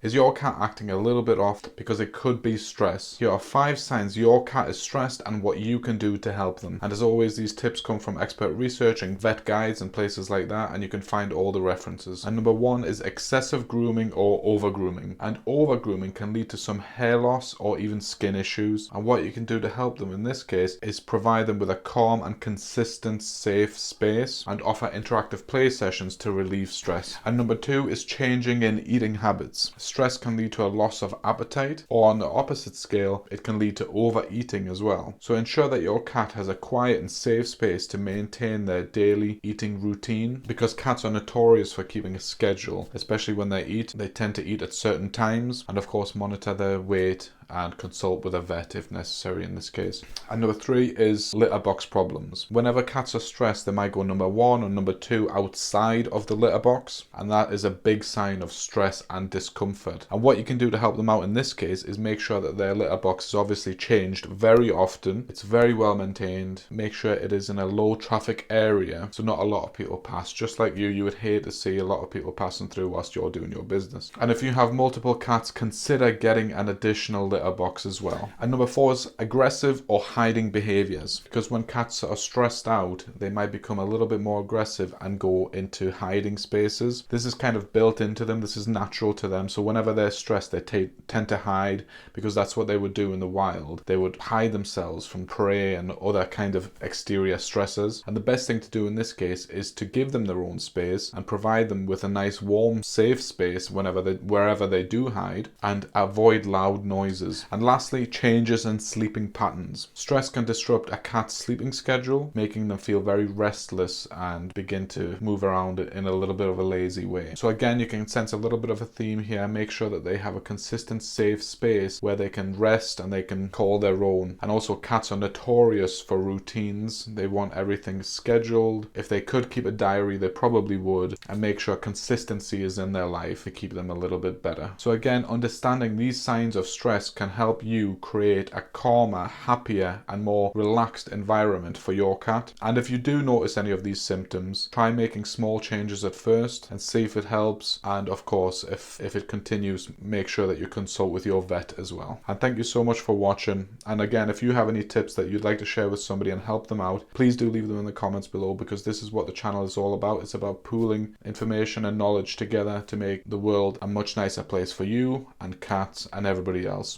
Is your cat acting a little bit off? Because it could be stress. Here are 5 signs your cat is stressed and what you can do to help them. And as always, these tips come from expert research and vet guides and places like that, and you can find all the references. And number 1 is excessive grooming or over grooming. And over grooming can lead to some hair loss or even skin issues. And what you can do to help them in this case is provide them with a calm and consistent safe space and offer interactive play sessions to relieve stress. And number 2 is changing in eating habits. Stress can lead to a loss of appetite, or on the opposite scale, it can lead to overeating as well. So ensure that your cat has a quiet and safe space to maintain their daily eating routine, because cats are notorious for keeping a schedule, especially when they eat. They tend to eat at certain times, and of course monitor their weight and consult with a vet if necessary in this case. And number 3 is litter box problems. Whenever cats are stressed, they might go number 1 or number 2 outside of the litter box, and that is a big sign of stress and discomfort. And what you can do to help them out in this case is make sure that their litter box is obviously changed very often. It's very well maintained. Make sure it is in a low traffic area, so not a lot of people pass. Just like you would hate to see a lot of people passing through whilst you're doing your business. And if you have multiple cats, consider getting an additional litter box as well. And number 4 is aggressive or hiding behaviors, because when cats are stressed out, they might become a little bit more aggressive and go into hiding spaces. This is kind of built into them. This is natural to them. So whenever they're stressed, they tend to hide, because that's what they would do in the wild. They would hide themselves from prey and other kind of exterior stressors. And the best thing to do in this case is to give them their own space and provide them with a nice warm safe space wherever they do hide, and avoid loud noises. And lastly, changes in sleeping patterns. Stress can disrupt a cat's sleeping schedule, making them feel very restless and begin to move around in a little bit of a lazy way. So again, you can sense a little bit of a theme here. Make sure that they have a consistent safe space where they can rest and they can call their own. And also, cats are notorious for routines. They want everything scheduled. If they could keep a diary, they probably would. And make sure consistency is in their life to keep them a little bit better. So again, understanding these signs of stress can help you create a calmer, happier, and more relaxed environment for your cat. And if you do notice any of these symptoms, try making small changes at first and see if it helps. And of course, if it continues, make sure that you consult with your vet as well. And thank you so much for watching. And again, if you have any tips that you'd like to share with somebody and help them out, please do leave them in the comments below, because this is what the channel is all about. It's about pooling information and knowledge together to make the world a much nicer place for you and cats and everybody else.